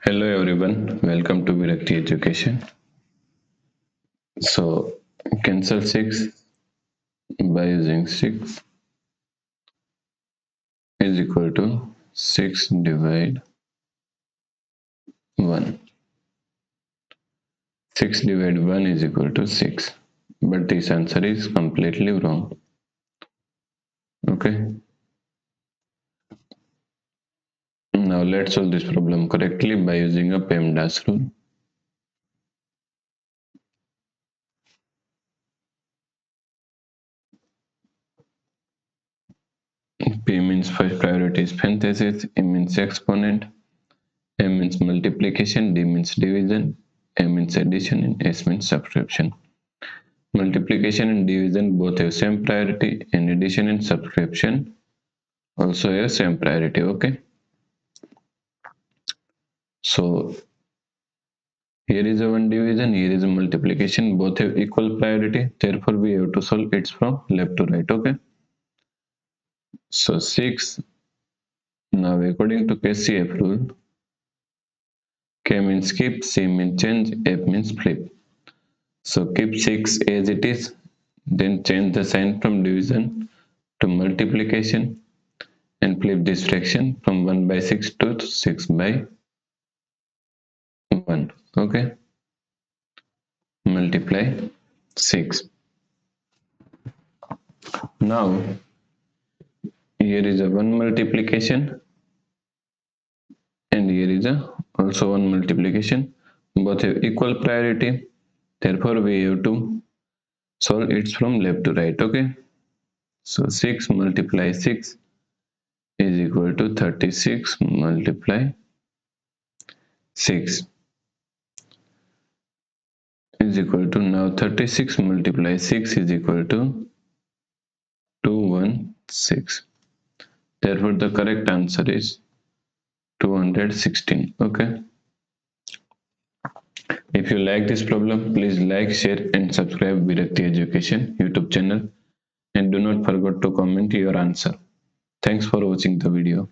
Hello everyone, welcome to Virakti Education. So, cancel 6 by using 6 is equal to 6 divide 1. 6 divide 1 is equal to 6. But this answer is completely wrong. Okay. Now let's solve this problem correctly by using a PEMDAS rule. P means first priority is parenthesis, E means exponent, M means multiplication, D means division, A means addition, and S means subtraction. Multiplication and division both have same priority, and addition and subtraction also have same priority. Okay, so here is a one division, here is a multiplication, both have equal priority, therefore we have to solve it from left to right. Okay, so 6, now according to KCF rule, K means keep, C means change, F means flip. So keep 6 as it is, then change the sign from division to multiplication, and flip this fraction from 1 by 6 to 6 by 1. Okay, multiply 6. Now here is a 1 multiplication and here is a also 1 multiplication, both have equal priority, therefore we have to solve it from left to right. Okay, so 6 multiply 6 is equal to 36 multiply 6 is equal to, now 36 multiply 6 is equal to 216. Therefore the correct answer is 216. Okay, if you like this problem, please like, share and subscribe Virakti Education YouTube channel, and do not forget to comment your answer. Thanks for watching the video.